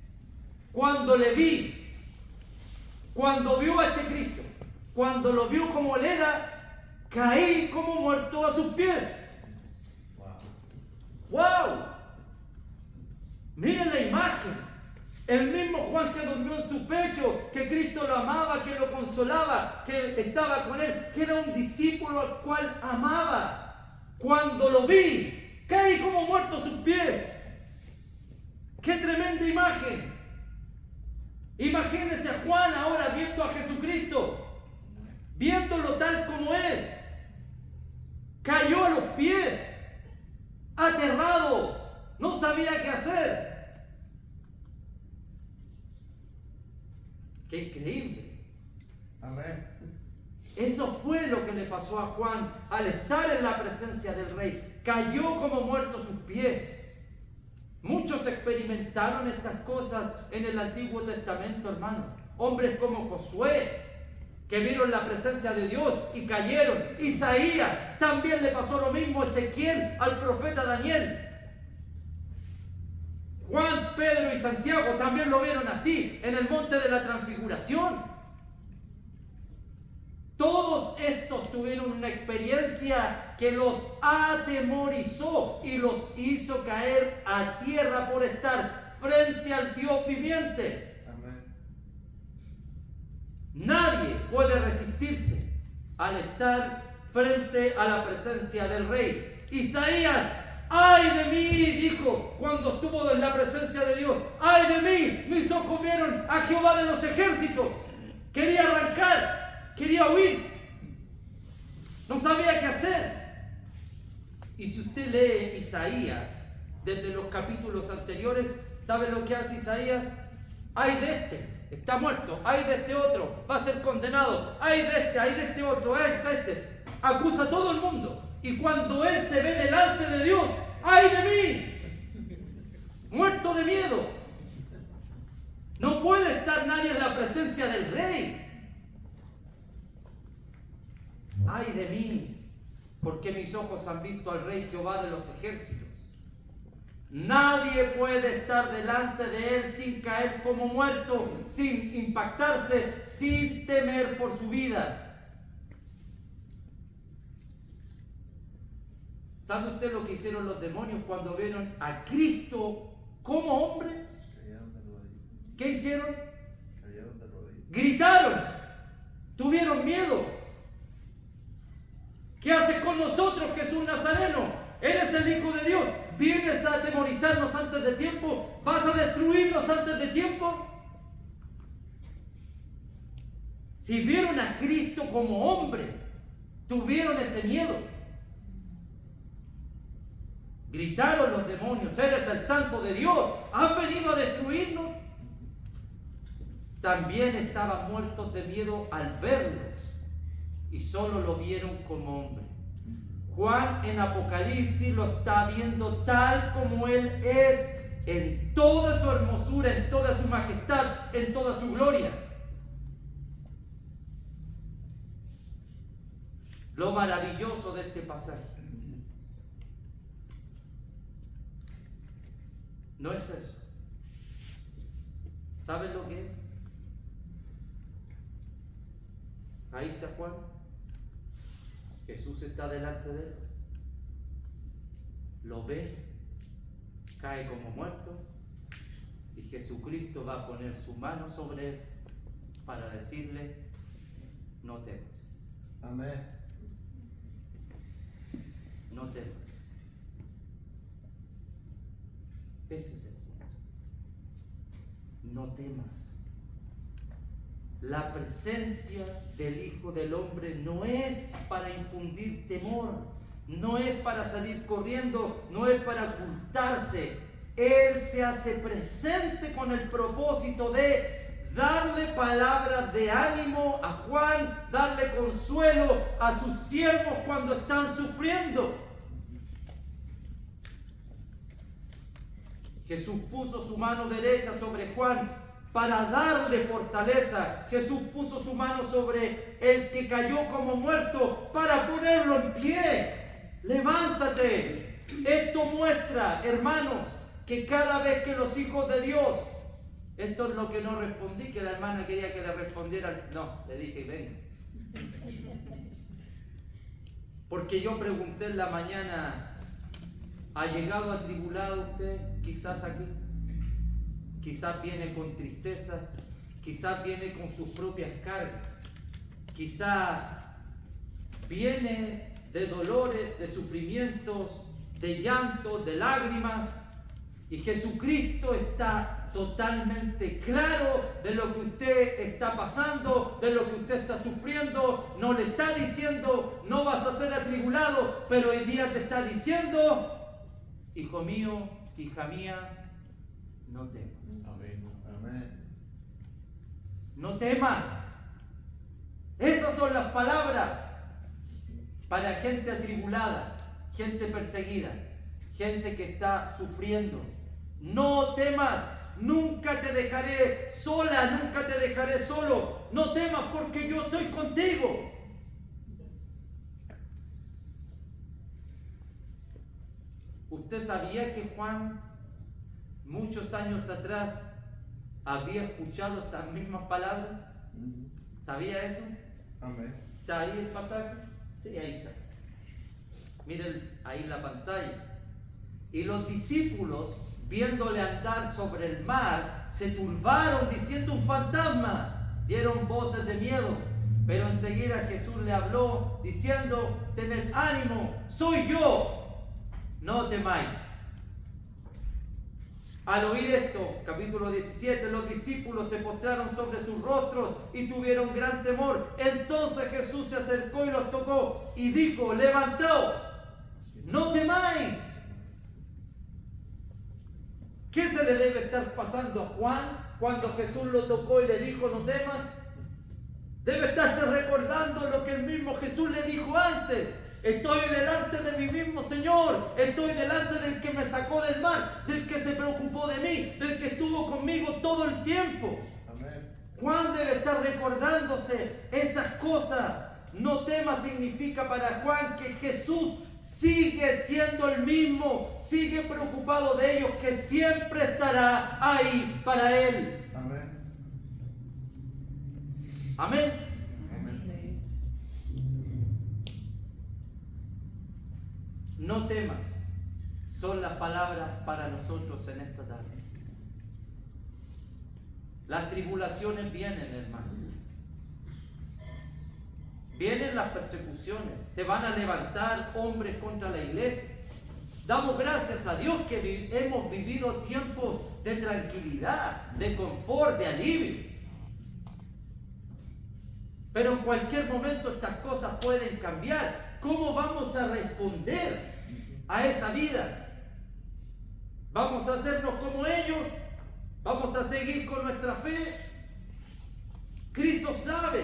cuando le vi, cuando vio a este Cristo, cuando lo vio como él era, caí como muerto a sus pies. ¡Wow! Miren la imagen. El mismo Juan que durmió en su pecho, que Cristo lo amaba, que lo consolaba, que estaba con él, que era un discípulo al cual amaba. Cuando lo vi, caí como muerto a sus pies. ¡Qué tremenda imagen! Imagínense a Juan ahora viendo a Jesucristo, viéndolo tal como es. Cayó a los pies, aterrado, no sabía qué hacer. ¡Qué increíble! Amén. Eso fue lo que le pasó a Juan al estar en la presencia del Rey. Cayó como muerto a sus pies. Muchos experimentaron estas cosas en el Antiguo Testamento, hermano. Hombres como Josué, que vieron la presencia de Dios y cayeron. Isaías, también le pasó lo mismo. Ezequiel, al profeta Daniel. Juan, Pedro y Santiago también lo vieron así, en el monte de la transfiguración. Todos estos tuvieron una experiencia que los atemorizó y los hizo caer a tierra por estar frente al Dios viviente. Amén. Nadie puede resistirse al estar frente a la presencia del Rey. Isaías, ¡ay de mí!, dijo cuando estuvo en la presencia de Dios. ¡Ay de mí! Mis ojos vieron a Jehová de los ejércitos. Quería arrancar, quería huir. No sabía qué hacer. Y si usted lee Isaías desde los capítulos anteriores, ¿sabe lo que hace Isaías? ¡Ay de este! Está muerto. ¡Ay de este otro! Va a ser condenado. ¡Ay de este otro! ¡Ay de este! Acusa a todo el mundo. Y cuando él se ve delante de Dios, ¡ay de mí! Muerto de miedo. No puede estar nadie en la presencia del Rey. ¡Ay de mí! Porque mis ojos han visto al Rey Jehová de los ejércitos. Nadie puede estar delante de él sin caer como muerto, sin impactarse, sin temer por su vida. ¿Sabe usted lo que hicieron los demonios cuando vieron a Cristo como hombre? ¿Qué hicieron? Gritaron, tuvieron miedo. ¿Qué haces con nosotros, Jesús Nazareno? Eres el Hijo de Dios. ¿Vienes a atemorizarnos antes de tiempo? ¿Vas a destruirnos antes de tiempo? Si vieron a Cristo como hombre, tuvieron ese miedo. Gritaron los demonios, eres el Santo de Dios, ¿has venido a destruirnos? También estaban muertos de miedo al verlos y solo lo vieron como hombre. Juan en Apocalipsis lo está viendo tal como él es, en toda su hermosura, en toda su majestad, en toda su gloria. Lo maravilloso de este pasaje no es eso. ¿Saben lo que es? Ahí está Juan. Jesús está delante de él. Lo ve, cae como muerto, y Jesucristo va a poner su mano sobre él para decirle: no temas. Amén. No temas. Ese es el punto. No temas. La presencia del Hijo del Hombre no es para infundir temor, no es para salir corriendo, no es para ocultarse. Él se hace presente con el propósito de darle palabras de ánimo a Juan, darle consuelo a sus siervos cuando están sufriendo. Jesús puso su mano derecha sobre Juan para darle fortaleza. Jesús puso su mano sobre el que cayó como muerto para ponerlo en pie. Levántate. Esto muestra, hermanos, que cada vez que los hijos de Dios, esto es lo que no respondí, que la hermana quería que le respondiera. No, le dije, ven. Porque yo pregunté en la mañana, ¿ha llegado atribulado usted? Quizás aquí. Quizás viene con tristeza. Quizás viene con sus propias cargas. Quizás viene de dolores, de sufrimientos, de llantos, de lágrimas. Y Jesucristo está totalmente claro de lo que usted está pasando, de lo que usted está sufriendo. No le está diciendo, no vas a ser atribulado, pero hoy día te está diciendo, hijo mío, hija mía, no temas. Amén. No temas. Esas son las palabras para gente atribulada, gente perseguida, gente que está sufriendo. No temas, nunca te dejaré sola, nunca te dejaré solo. No temas porque yo estoy contigo. ¿Usted sabía que Juan, muchos años atrás, había escuchado estas mismas palabras? ¿Sabía eso? Amén. ¿Está ahí el pasaje? Sí, ahí está. Miren ahí en la pantalla. Y los discípulos, viéndole andar sobre el mar, se turbaron diciendo un fantasma. Dieron voces de miedo, pero enseguida Jesús le habló diciendo, tened ánimo, soy yo, no temáis. Al oír esto, capítulo 17, los discípulos se postraron sobre sus rostros y tuvieron gran temor. Entonces Jesús se acercó y los tocó y dijo, levantaos, no temáis. ¿Qué se le debe estar pasando a Juan cuando Jesús lo tocó y le dijo, no temas? Debe estarse recordando lo que el mismo Jesús le dijo antes. Estoy delante de mi mismo Señor, estoy delante del que me sacó del mar, del que se preocupó de mí, del que estuvo conmigo todo el tiempo. Amén. Juan debe estar recordándose esas cosas. No temas significa para Juan que Jesús sigue siendo el mismo, sigue preocupado de ellos, que siempre estará ahí para él. Amén. Amén. No temas, son las palabras para nosotros en esta tarde. Las tribulaciones vienen, hermano. Vienen las persecuciones, se van a levantar hombres contra la iglesia. Damos gracias a Dios que hemos vivido tiempos de tranquilidad, de confort, de alivio. Pero en cualquier momento estas cosas pueden cambiar. ¿Cómo vamos a responder a esa vida? ¿Vamos a hacernos como ellos? ¿Vamos a seguir con nuestra fe? Cristo sabe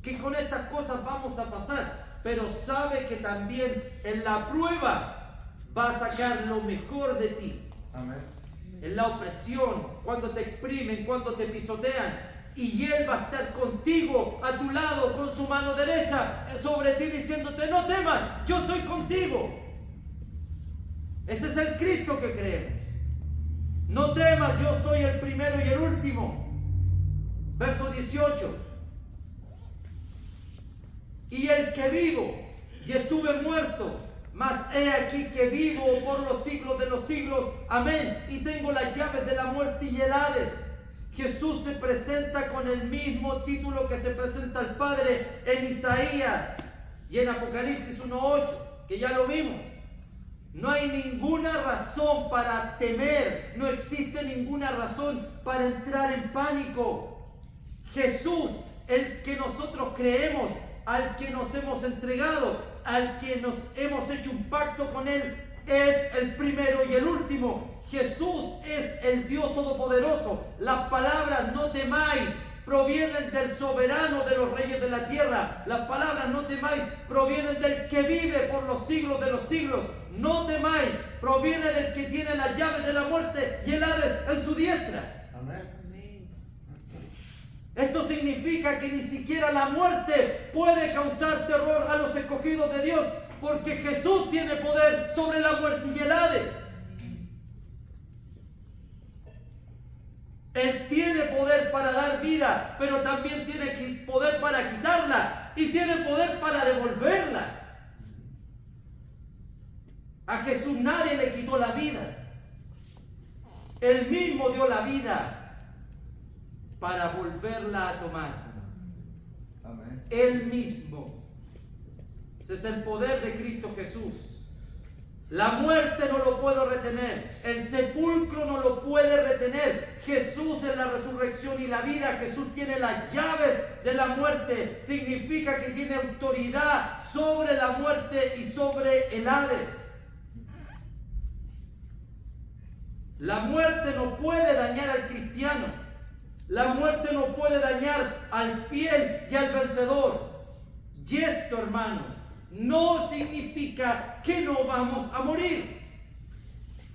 que con estas cosas vamos a pasar, pero sabe que también en la prueba va a sacar lo mejor de ti. Amén. En la opresión, cuando te exprimen, cuando te pisotean, y Él va a estar contigo, a tu lado, con su mano derecha sobre ti, diciéndote, no temas, yo estoy contigo. Ese es el Cristo que creemos. No temas, yo soy el primero y el último. Verso 18. Y el que vivo, y estuve muerto, mas he aquí que vivo por los siglos de los siglos. Amén. Y tengo las llaves de la muerte y el Hades. Jesús se presenta con el mismo título que se presenta al Padre en Isaías y en Apocalipsis 1:8, que ya lo vimos. No hay ninguna razón para temer, no existe ninguna razón para entrar en pánico. Jesús, el que nosotros creemos, al que nos hemos entregado, al que nos hemos hecho un pacto con Él, es el primero y el último. Jesús es el Dios Todopoderoso. Las palabras no temáis provienen del soberano de los reyes de la tierra. Las palabras no temáis provienen del que vive por los siglos de los siglos. No temáis proviene del que tiene las llaves de la muerte y el Hades en su diestra. Amén. Esto significa que ni siquiera la muerte puede causar terror a los escogidos de Dios, porque Jesús tiene poder sobre la muerte y el Hades. Él tiene poder para dar vida, pero también tiene poder para quitarla y tiene poder para devolverla. A Jesús nadie le quitó la vida. Él mismo dio la vida para volverla a tomar. Amén. Él mismo. Ese es el poder de Cristo Jesús. La muerte no lo puede retener. El sepulcro no lo puede retener. Jesús es la resurrección y la vida. Jesús tiene las llaves de la muerte. Significa que tiene autoridad sobre la muerte y sobre el Hades. La muerte no puede dañar al cristiano. La muerte no puede dañar al fiel y al vencedor. Y esto, hermanos, no significa que no vamos a morir.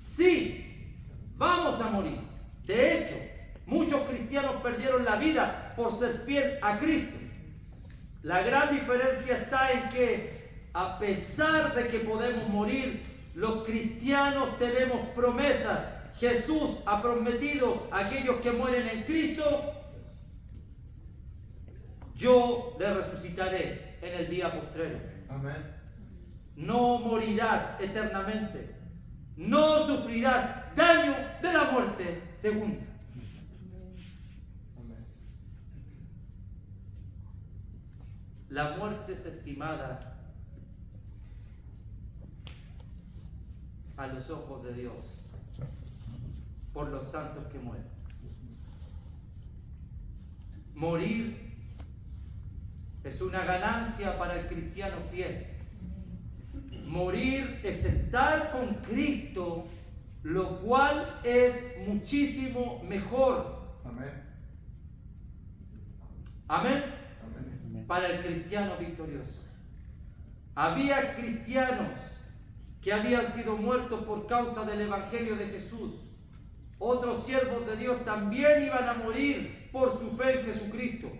Sí, vamos a morir. De hecho, muchos cristianos perdieron la vida por ser fiel a Cristo. La gran diferencia está en que, a pesar de que podemos morir, los cristianos tenemos promesas. Jesús ha prometido a aquellos que mueren en Cristo: yo le resucitaré en el día postrero. Amén. No morirás eternamente. No sufrirás daño de la muerte segunda. Amén. La muerte es estimada a los ojos de Dios por los santos que mueren. Morir es una ganancia para el cristiano fiel. Morir es estar con Cristo, lo cual es muchísimo mejor. Amén. Amén. Amén. Para el cristiano victorioso. Había cristianos que habían sido muertos por causa del Evangelio de Jesús. Otros siervos de Dios también iban a morir por su fe en Jesucristo.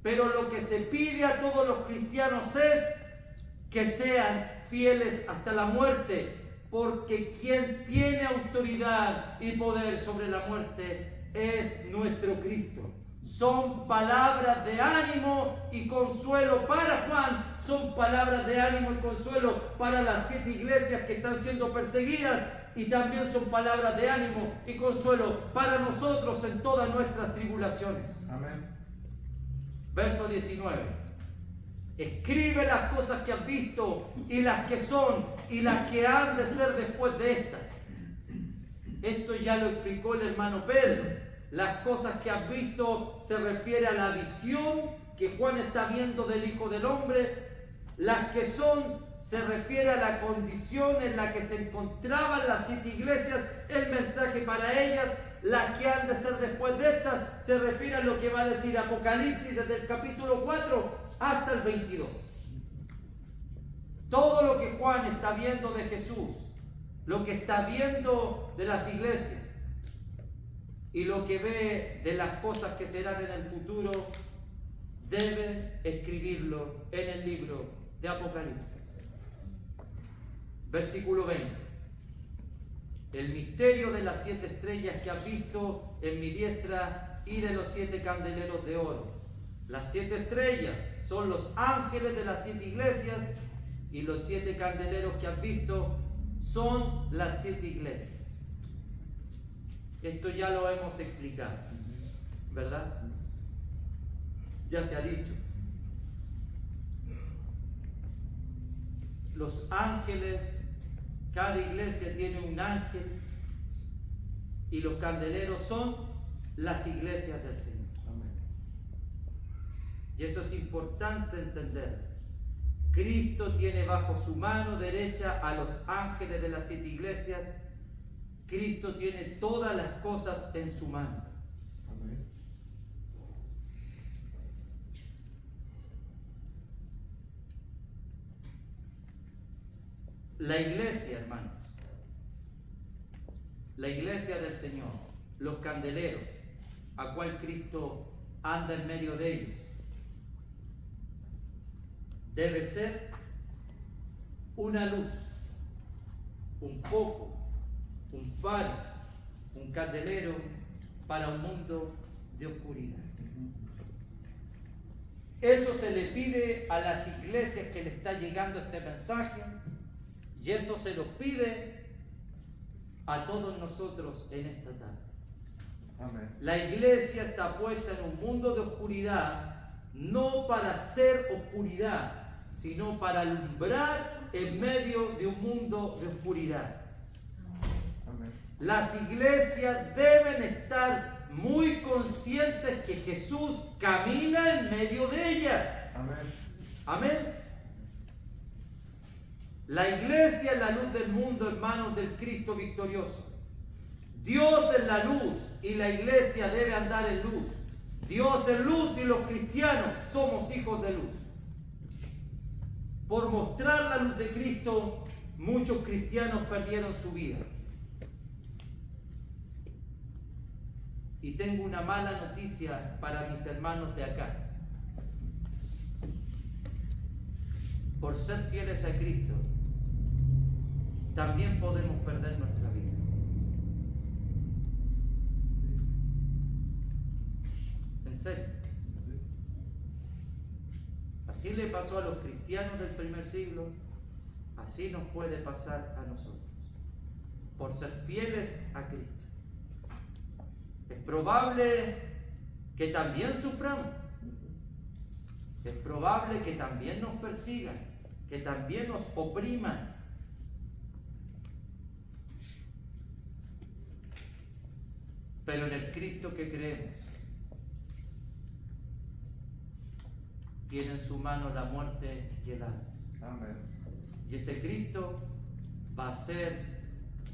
Pero lo que se pide a todos los cristianos es que sean fieles hasta la muerte, porque quien tiene autoridad y poder sobre la muerte es nuestro Cristo. Son palabras de ánimo y consuelo para Juan, son palabras de ánimo y consuelo para las 7 iglesias que están siendo perseguidas, y también son palabras de ánimo y consuelo para nosotros en todas nuestras tribulaciones. Amén. Verso 19. Escribe las cosas que has visto y las que son y las que han de ser después de estas. Esto ya lo explicó el hermano Pedro. Las cosas que has visto se refiere a la visión que Juan está viendo del Hijo del Hombre. Las que son se refiere a la condición en la que se encontraban las 7 iglesias, el mensaje para ellas. Las que han de ser después de estas se refiere a lo que va a decir Apocalipsis desde el capítulo 4 hasta el 22. Todo lo que Juan está viendo de Jesús, lo que está viendo de las iglesias y lo que ve de las cosas que serán en el futuro, debe escribirlo en el libro de Apocalipsis. Versículo 20. El misterio de las 7 estrellas que has visto en mi diestra y de los 7 candeleros de oro. Las 7 estrellas son los ángeles de las 7 iglesias, y los 7 candeleros que has visto son las 7 iglesias. Esto ya lo hemos explicado, ¿verdad? Ya se ha dicho. Los ángeles, cada iglesia tiene un ángel, y los candeleros son las iglesias del Señor. Amén. Y eso es importante entender. Cristo tiene bajo su mano derecha a los ángeles de las 7 iglesias. Cristo tiene todas las cosas en su mano. Amén. La iglesia, hermanos, la iglesia del Señor, los candeleros, a cual Cristo anda en medio de ellos, debe ser una luz, un foco, un faro, un candelero para un mundo de oscuridad. Eso se le pide a las iglesias que le está llegando este mensaje, y eso se lo pide a todos nosotros en esta tarde. Amén. La iglesia está puesta en un mundo de oscuridad, no para ser oscuridad, sino para alumbrar en medio de un mundo de oscuridad. Amén. Las iglesias deben estar muy conscientes que Jesús camina en medio de ellas. Amén. Amén. La iglesia es la luz del mundo, hermanos, del Cristo victorioso. Dios es la luz y la iglesia debe andar en luz. Dios es luz y los cristianos somos hijos de luz. Por mostrar la luz de Cristo, muchos cristianos perdieron su vida. Y tengo una mala noticia para mis hermanos de acá. Por ser fieles a Cristo, también podemos perder nuestra vida. En serio. Así le pasó a los cristianos del primer siglo, así nos puede pasar a nosotros. Por ser fieles a Cristo. Es probable que también suframos. Es probable que también nos persigan, que también nos opriman. Pero en el Cristo que creemos, tiene en su mano la muerte y el Hades. Amén. Y ese Cristo va a hacer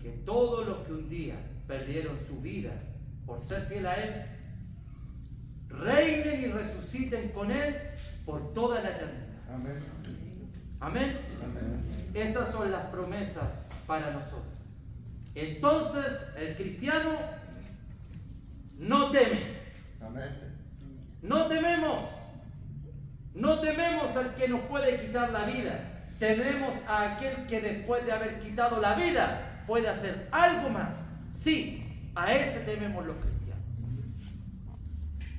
que todos los que un día perdieron su vida por ser fiel a Él, reinen y resuciten con Él por toda la eternidad. Amén. Amén. Amén. Esas son las promesas para nosotros. Entonces, el cristiano no teme. Amén. No tememos. No tememos al que nos puede quitar la vida. Tememos a aquel que después de haber quitado la vida puede hacer algo más. Sí, a ese tememos los cristianos.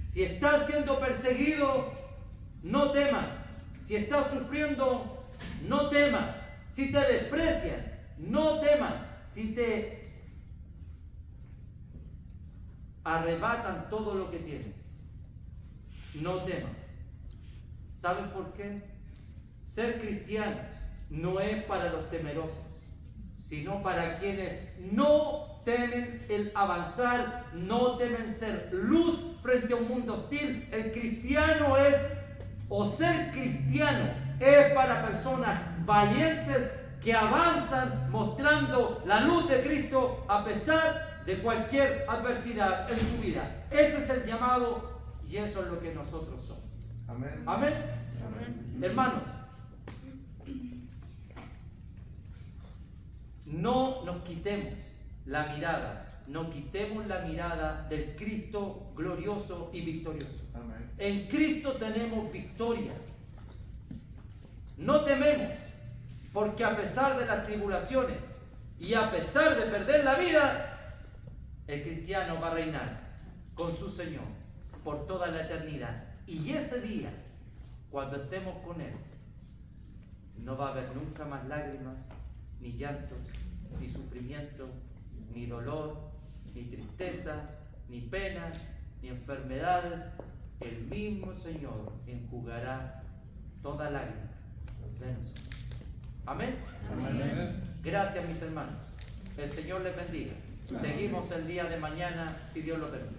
Si estás siendo perseguido, no temas. Si estás sufriendo, no temas. Si te desprecian, no temas. Si te arrebatan todo lo que tienes, no temas. ¿Saben por qué? Ser cristiano no es para los temerosos, sino para quienes no temen el avanzar, no temen ser luz frente a un mundo hostil. El cristiano es, o ser cristiano, es para personas valientes que avanzan mostrando la luz de Cristo a pesar de cualquier adversidad en su vida. Ese es el llamado y eso es lo que nosotros somos. Amén. Amén. Amén. Hermanos, no nos quitemos la mirada, no quitemos la mirada del Cristo glorioso y victorioso. Amén. En Cristo tenemos victoria. No tememos, porque a pesar de las tribulaciones y a pesar de perder la vida, el cristiano va a reinar con su Señor por toda la eternidad. Y ese día, cuando estemos con Él, no va a haber nunca más lágrimas, ni llanto, ni sufrimiento, ni dolor, ni tristeza, ni pena, ni enfermedades. El mismo Señor enjugará toda lágrima de nosotros. Amén. Amén. Gracias, mis hermanos. El Señor les bendiga. Seguimos el día de mañana, si Dios lo permite.